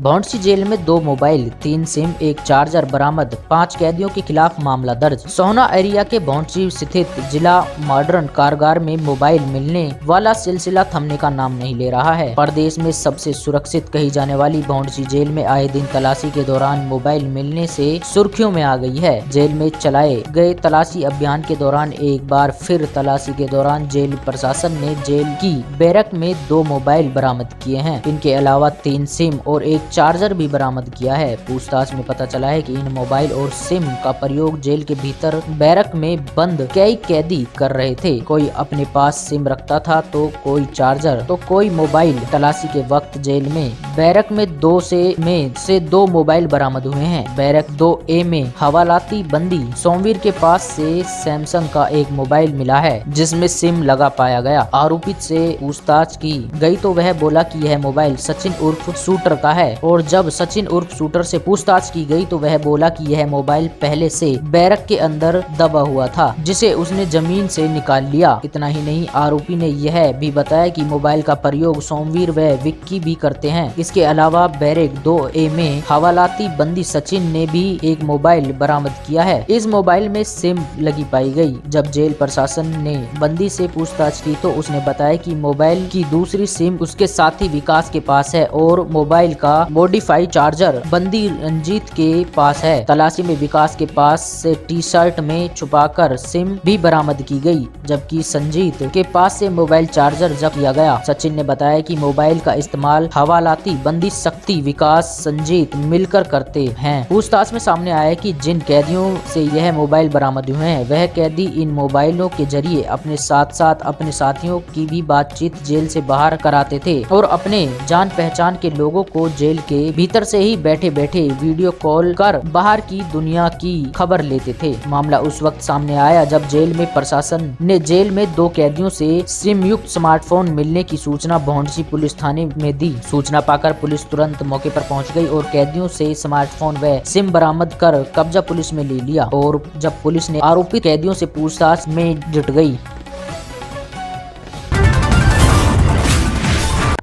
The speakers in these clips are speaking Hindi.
भौंडसी जेल में 2 मोबाइल, 3 सिम, 1 चार्जर बरामद, 5 कैदियों के खिलाफ मामला दर्ज। सोहना एरिया के भौंडसी स्थित जिला मॉडर्न कारागार में मोबाइल मिलने वाला सिलसिला थमने का नाम नहीं ले रहा है। प्रदेश में सबसे सुरक्षित कही जाने वाली भौंडसी जेल में आए दिन तलाशी के दौरान मोबाइल मिलने से सुर्खियों में आ गई है। जेल में चलाए गए तलाशी अभियान के दौरान एक बार फिर तलाशी के दौरान जेल प्रशासन ने जेल की बैरक में 2 मोबाइल बरामद किए हैं। इनके अलावा 3 सिम और 1 चार्जर भी बरामद किया है। पूछताछ में पता चला है कि इन मोबाइल और सिम का प्रयोग जेल के भीतर बैरक में बंद कई कैदी कर रहे थे। कोई अपने पास सिम रखता था तो कोई चार्जर तो कोई मोबाइल। तलाशी के वक्त जेल में बैरक में 2 मोबाइल बरामद हुए हैं। बैरक 2A में हवालाती बंदी सोमवीर के पास से सैमसंग का 1 मोबाइल मिला है जिसमें सिम लगा पाया गया। आरोपित से पूछताछ की गई तो वह बोला कि यह मोबाइल सचिन उर्फ शूटर का है और जब सचिन उर्फ शूटर से पूछताछ की गई तो वह बोला कि यह मोबाइल पहले से बैरक के अंदर दबा हुआ था जिसे उसने जमीन से निकाल लिया। इतना ही नहीं, आरोपी ने यह भी बताया कि मोबाइल का प्रयोग सोमवीर व विक्की भी करते हैं। इसके अलावा बैरक 2A में हवालाती बंदी सचिन ने भी 1 मोबाइल बरामद किया है। इस मोबाइल में सिम लगी पाई गई। जब जेल प्रशासन ने बंदी से पूछताछ की तो उसने बताया कि मोबाइल की दूसरी सिम उसके साथी विकास के पास है और मोबाइल का मॉडिफाई चार्जर बंदी रंजीत के पास है। तलाशी में विकास के पास से टी-शर्ट में छुपाकर सिम भी बरामद की गई, जबकि संजीत के पास से मोबाइल चार्जर जब्त किया गया। सचिन ने बताया कि मोबाइल का इस्तेमाल हवालाती बंदी शक्ति, विकास, संजीत मिलकर करते हैं। पूछताछ में सामने आया कि जिन कैदियों से यह मोबाइल बरामद हुए हैं वह कैदी इन मोबाइलों के जरिए अपने साथ साथ अपने साथियों की भी बातचीत जेल से बाहर कराते थे और अपने जान पहचान के लोगों को जेल के भीतर से ही बैठे बैठे वीडियो कॉल कर बाहर की दुनिया की खबर लेते थे। मामला उस वक्त सामने आया जब जेल में प्रशासन ने जेल में 2 कैदियों से सिम युक्त स्मार्टफोन मिलने की सूचना भौंडसी पुलिस थाने में दी। सूचना पाकर पुलिस तुरंत मौके पर पहुंच गई और कैदियों से स्मार्टफोन व सिम बरामद कर कब्जा पुलिस में ले लिया। और जब पुलिस ने आरोपी कैदियों से पूछताछ में जुट गई।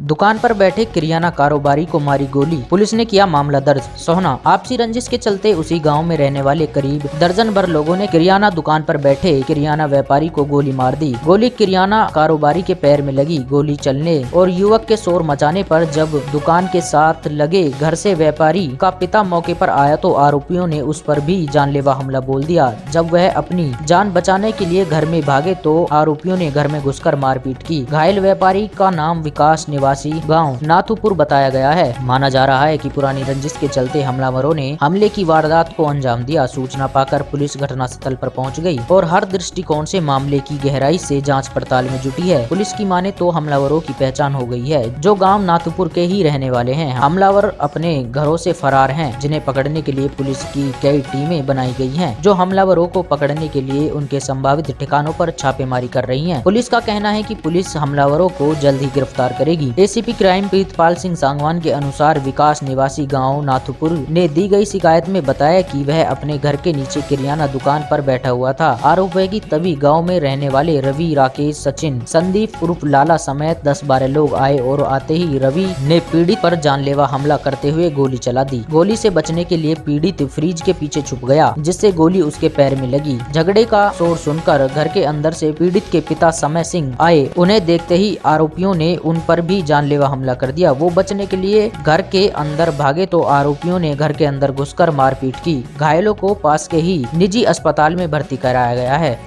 दुकान पर बैठे किरियाना कारोबारी को मारी गोली, पुलिस ने किया मामला दर्ज। सोहना आपसी रंजिश के चलते उसी गांव में रहने वाले करीब दर्जन भर लोगों ने किरियाना दुकान पर बैठे किरियाना व्यापारी को गोली मार दी। गोली किरियाना कारोबारी के पैर में लगी। गोली चलने और युवक के शोर मचाने पर जब दुकान के साथ लगे घर से व्यापारी का पिता मौके पर आया तो आरोपियों ने उस पर भी जानलेवा हमला बोल दिया। जब वह अपनी जान बचाने के लिए घर में भागे तो आरोपियों ने घर में घुसकर मारपीट की। घायल व्यापारी का नाम विकास निवासी गांव नाथुपुर बताया गया है। माना जा रहा है कि पुरानी रंजिश के चलते हमलावरों ने हमले की वारदात को अंजाम दिया। सूचना पाकर पुलिस घटनास्थल पर पहुंच गई और हर दृष्टिकोण से मामले की गहराई से जांच पड़ताल में जुटी है। पुलिस की माने तो हमलावरों की पहचान हो गई है जो गांव नाथुपुर के ही रहने वाले हैं। हमलावर अपने घरों से फरार हैं जिन्हें पकड़ने के लिए पुलिस की कई टीमें बनाई गई हैं जो हमलावरों को पकड़ने के लिए उनके संभावित ठिकानों पर छापेमारी कर रही है। पुलिस का कहना है कि पुलिस हमलावरों को जल्द ही गिरफ्तार करेगी। एसीपी क्राइम प्रीतपाल सिंह सांगवान के अनुसार विकास निवासी गांव नाथुपुर ने दी गई शिकायत में बताया कि वह अपने घर के नीचे किरियाना दुकान पर बैठा हुआ था। आरोप है कि तभी गांव में रहने वाले रवि, राकेश, सचिन, संदीप उर्फ लाला समेत 10-12 लोग आए और आते ही रवि ने पीड़ित पर जानलेवा हमला करते हुए गोली चला दी। गोली से बचने के लिए पीड़ित फ्रिज के पीछे छुप गया जिससे गोली उसके पैर में लगी। झगड़े का शोर सुनकर घर के अंदर से पीड़ित के पिता समय सिंह आए। उन्हें देखते ही आरोपियों ने उन पर भी जानलेवा हमला कर दिया। वो बचने के लिए घर के अंदर भागे तो आरोपियों ने घर के अंदर घुसकर मारपीट की। घायलों को पास के ही निजी अस्पताल में भर्ती कराया गया है।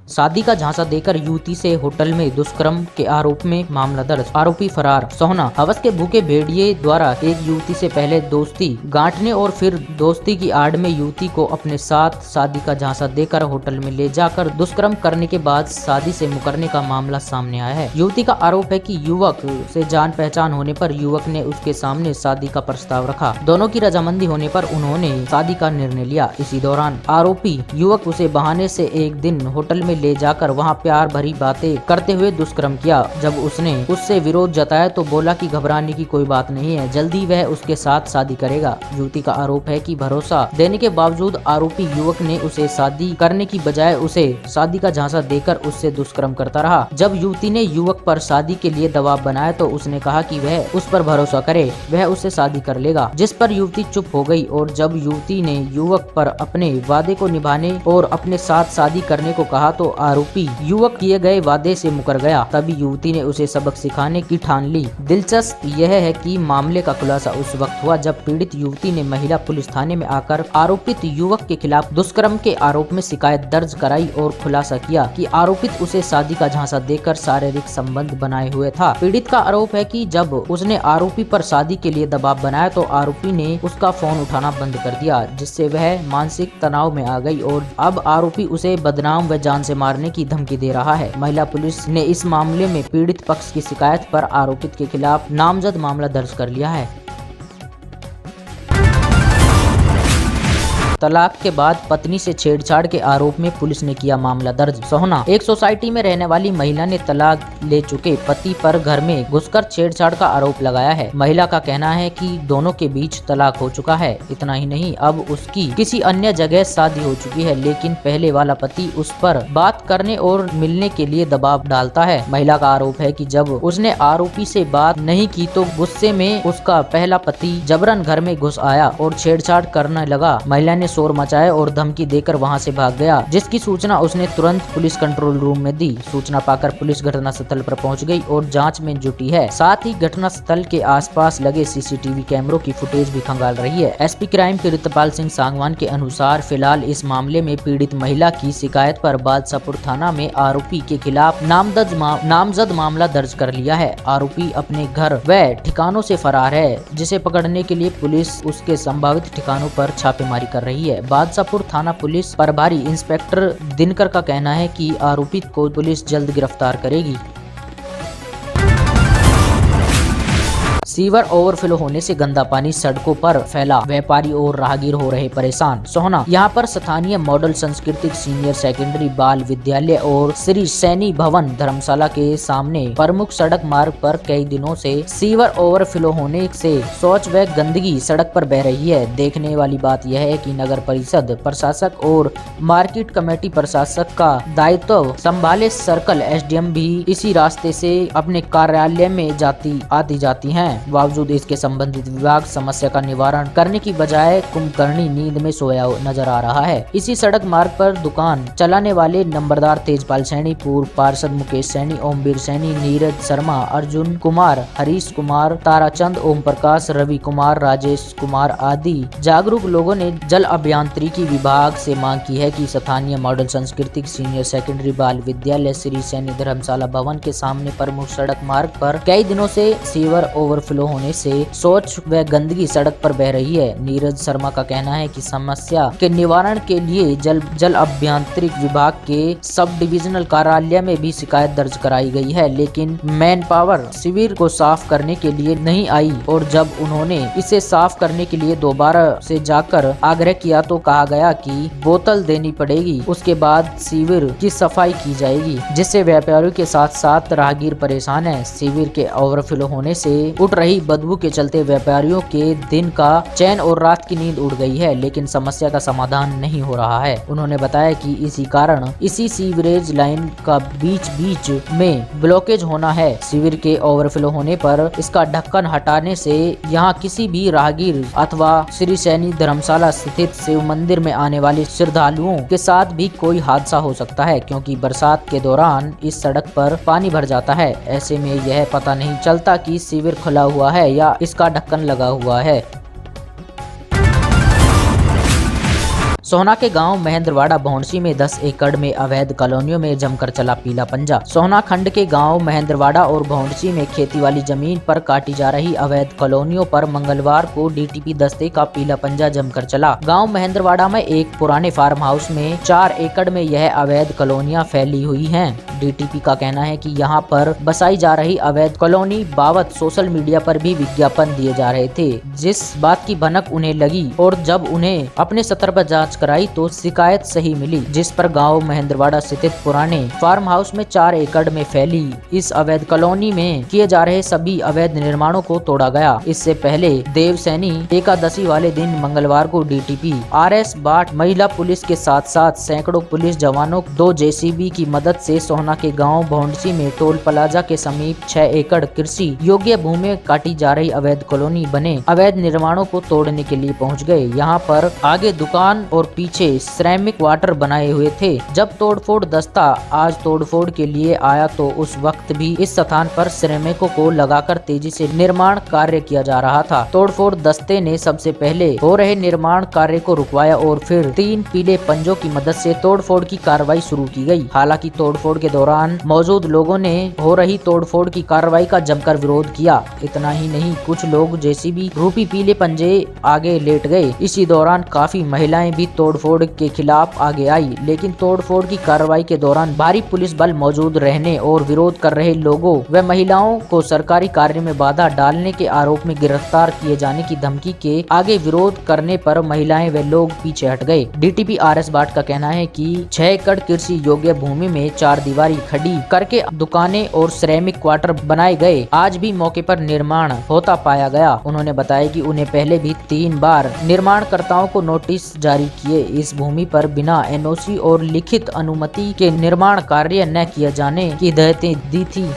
शादी का झांसा देकर युवती से होटल में दुष्कर्म के आरोप में मामला दर्ज, आरोपी फरार। सोहना हवस के भूखे भेड़िए द्वारा एक युवती से पहले दोस्ती गांठने और फिर दोस्ती की आड़ में युवती को अपने साथ शादी का झांसा देकर होटल में ले जाकर दुष्कर्म करने के बाद शादी से मुकरने का मामला सामने आया है। युवती का आरोप है कि युवक से जान पहचान होने पर युवक ने उसके सामने शादी का प्रस्ताव रखा। दोनों की रजामंदी होने पर उन्होंने शादी का निर्णय लिया। इसी दौरान आरोपी युवक उसे बहाने से एक दिन होटल में ले जाकर वहाँ प्यार भरी बातें करते हुए दुष्कर्म किया। जब उसने उससे विरोध जताया तो बोला कि घबराने की कोई बात नहीं है, जल्दी वह उसके साथ शादी करेगा। युवती का आरोप है कि भरोसा देने के बावजूद आरोपी युवक ने उसे शादी करने की बजाय उसे शादी का झांसा देकर उससे दुष्कर्म करता रहा। जब युवती ने युवक पर शादी के लिए दबाव बनाया तो उसने कहा कि वह उस पर भरोसा करे, वह उससे शादी कर लेगा, जिस पर युवती चुप हो गई। और जब युवती ने युवक पर अपने वादे को निभाने और अपने साथ शादी करने को कहा तो आरोपी युवक किए गए वादे से मुकर गया। तभी युवती ने उसे सबक सिखाने की ठान ली। दिलचस्प यह है कि मामले का खुलासा उस वक्त हुआ जब पीड़ित युवती ने महिला पुलिस थाने में आकर आरोपित युवक के खिलाफ दुष्कर्म के आरोप में शिकायत दर्ज कराई और खुलासा किया कि आरोपित उसे शादी का झांसा देकर शारीरिक संबंध बनाए हुए था। पीड़ित का आरोप है कि जब उसने आरोपी पर शादी के लिए दबाव बनाया तो आरोपी ने उसका फोन उठाना बंद कर दिया, जिससे वह मानसिक तनाव में आ गई और अब आरोपी उसे बदनाम व जान से मारने की धमकी दे रहा है। महिला पुलिस ने इस मामले में पीड़ित पक्ष की शिकायत पर आरोपित के खिलाफ नामजद मामला दर्ज कर लिया है। तलाक के बाद पत्नी से छेड़छाड़ के आरोप में पुलिस ने किया मामला दर्ज। सोहना एक सोसाइटी में रहने वाली महिला ने तलाक ले चुके पति पर घर में घुसकर छेड़छाड़ का आरोप लगाया है। महिला का कहना है कि दोनों के बीच तलाक हो चुका है। इतना ही नहीं, अब उसकी किसी अन्य जगह शादी हो चुकी है, लेकिन पहले वाला पति उस पर बात करने और मिलने के लिए दबाव डालता है। महिला का आरोप है कि जब उसने आरोपी से बात नहीं की तो गुस्से में उसका पहला पति जबरन घर में घुस आया और छेड़छाड़ करने लगा। महिला ने शोर मचाया और धमकी देकर वहां से भाग गया, जिसकी सूचना उसने तुरंत पुलिस कंट्रोल रूम में दी। सूचना पाकर पुलिस घटनास्थल पर पहुंच गई और जांच में जुटी है। साथ ही घटनास्थल के आसपास लगे सीसीटीवी कैमरों की फुटेज भी खंगाल रही है। एसपी क्राइम प्रीतपाल सिंह सांगवान के अनुसार फिलहाल इस मामले में पीड़ित महिला की शिकायत पर बादशाहपुर थाना में आरोपी के खिलाफ नामजद मामला दर्ज कर लिया है। आरोपी अपने घर व ठिकानों से फरार है, जिसे पकड़ने के लिए पुलिस उसके संभावित ठिकानों पर छापेमारी कर रही है। बादशाहपुर थाना पुलिस प्रभारी इंस्पेक्टर दिनकर का कहना है कि आरोपित को पुलिस जल्द गिरफ्तार करेगी। सीवर ओवरफ्लो होने से गंदा पानी सड़कों पर फैला, व्यापारी और राहगीर हो रहे परेशान। सोहना यहाँ पर स्थानीय मॉडल सांस्कृतिक सीनियर सेकेंडरी बाल विद्यालय और श्री सैनी भवन धर्मशाला के सामने प्रमुख सड़क मार्ग पर कई दिनों से सीवर ओवरफ्लो होने से शौच व गंदगी सड़क पर बह रही है। देखने वाली बात यह है कि नगर परिषद प्रशासक और मार्केट कमेटी प्रशासक का दायित्व संभाले सर्कल एसडीएम भी इसी रास्ते से अपने कार्यालय में आती जाती हैं। बावजूद इसके संबंधित विभाग समस्या का निवारण करने की बजाय कुंभकर्णी नींद में सोया नजर आ रहा है। इसी सड़क मार्ग पर दुकान चलाने वाले नंबरदार तेजपाल सैनी, पूर्व पार्षद मुकेश सैनी, ओमवीर सैनी, नीरज शर्मा, अर्जुन कुमार, हरीश कुमार, ताराचंद, ओम प्रकाश, रवि कुमार, राजेश कुमार आदि जागरूक लोगों ने जल अभियांत्रिकी विभाग से मांग की है कि स्थानीय मॉडल सांस्कृतिक सीनियर सेकेंडरी बाल विद्यालय श्री सैनी धर्मशाला भवन के सामने प्रमुख सड़क मार्ग पर कई दिनों से सीवर ओवरफ्लो होने से शौच व गंदगी सड़क पर बह रही है। नीरज शर्मा का कहना है कि समस्या के निवारण के लिए जल अभियांत्रिक विभाग के सब डिविजनल कार्यालय में भी शिकायत दर्ज कराई गई है, लेकिन मैन पावर शिविर को साफ करने के लिए नहीं आई और जब उन्होंने इसे साफ करने के लिए दोबारा से जाकर आग्रह किया तो कहा गया कि बोतल देनी पड़ेगी, उसके बाद शिविर की सफाई की जाएगी, जिससे व्यापारियों के साथ साथ राहगीर परेशान है। शिविर के ओवरफ्लो होने से उठ रही बदबू के चलते व्यापारियों के दिन का चैन और रात की नींद उड़ गई है, लेकिन समस्या का समाधान नहीं हो रहा है। उन्होंने बताया कि इसी कारण इसी सीवरेज लाइन का बीच में ब्लॉकेज होना है। शिविर के ओवरफ्लो होने पर इसका ढक्कन हटाने से यहाँ किसी भी राहगीर अथवा श्री सैनी धर्मशाला स्थित शिव मंदिर में आने वाले श्रद्धालुओं के साथ भी कोई हादसा हो सकता है, क्योंकि बरसात के दौरान इस सड़क पर पानी भर जाता है। ऐसे में यह पता नहीं चलता कि शिविर खुला हुआ है या इसका ढक्कन लगा हुआ है। सोहना के गांव महेंद्रवाड़ा भौंडसी में 10 एकड़ में अवैध कॉलोनियों में जमकर चला पीला पंजा। सोहना खंड के गांव महेंद्रवाड़ा और भौंडसी में खेती वाली जमीन पर काटी जा रही अवैध कॉलोनियों पर मंगलवार को डीटीपी दस्ते का पीला पंजा जमकर चला। गांव महेंद्रवाड़ा में एक पुराने फार्म हाउस में 4 एकड़ में यह अवैध कॉलोनियां फैली हुई हैं। डीटीपी का कहना है कि यहां पर बसाई जा रही अवैध कॉलोनी बाबत सोशल मीडिया पर भी विज्ञापन दिए जा रहे थे, जिस बात की भनक उन्हें लगी और जब उन्हें अपने स्तर पर जांच कराई तो शिकायत सही मिली, जिस पर गांव महेंद्रवाड़ा स्थित पुराने फार्म हाउस में 4 एकड़ में फैली इस अवैध कॉलोनी में किए जा रहे सभी अवैध निर्माणों को तोड़ा गया। इससे पहले देवसैनी एकादशी वाले दिन मंगलवार को डीटीपी RS भाट महिला पुलिस के साथ साथ सैकड़ों पुलिस जवानों 2 JCB की मदद से सोहना के गांव भौंडसी में टोल प्लाजा के समीप 6 एकड़ कृषि योग्य भूमि में काटी जा रही अवैध कॉलोनी बने अवैध निर्माणों को तोड़ने के लिए पहुंच गए। यहां पर आगे दुकान और पीछे श्रमिक क्वार्टर बनाए हुए थे। जब तोड़फोड़ दस्ता आज तोड़फोड़ के लिए आया तो उस वक्त भी इस स्थान पर श्रमिकों को लगाकर तेजी से निर्माण कार्य किया जा रहा था। तोड़फोड़ दस्ते ने सबसे पहले हो रहे निर्माण कार्य को रुकवाया और फिर 3 पीले पंजों की मदद से तोड़फोड़ की कार्रवाई शुरू की गई। हालांकि तोड़फोड़ के दौरान मौजूद लोगों ने हो रही तोड़फोड़ की कार्रवाई का जमकर विरोध किया। इतना ही नहीं, कुछ लोग JCB रूपी पीले पंजे आगे लेट गए। इसी दौरान काफी महिलाएं भी तोड़फोड़ के खिलाफ आगे आई, लेकिन तोड़फोड़ की कार्रवाई के दौरान भारी पुलिस बल मौजूद रहने और विरोध कर रहे लोगों व महिलाओं को सरकारी कार्य में बाधा डालने के आरोप में गिरफ्तार किए जाने की धमकी के आगे विरोध करने पर महिलाएं व लोग पीछे हट गए। DTP RS भाट का कहना है कि 6 एकड़ कृषि योग्य भूमि में 4 दीवारी खड़ी करके दुकानें और श्रमिक क्वार्टर बनाए गए। आज भी मौके पर निर्माण होता पाया गया। उन्होंने बताया कि उन्हें पहले भी 3 बार निर्माणकर्ताओं को नोटिस जारी किए इस भूमि पर बिना NOC और लिखित अनुमति के निर्माण कार्य न किए जाने की हिदायतें दी थी।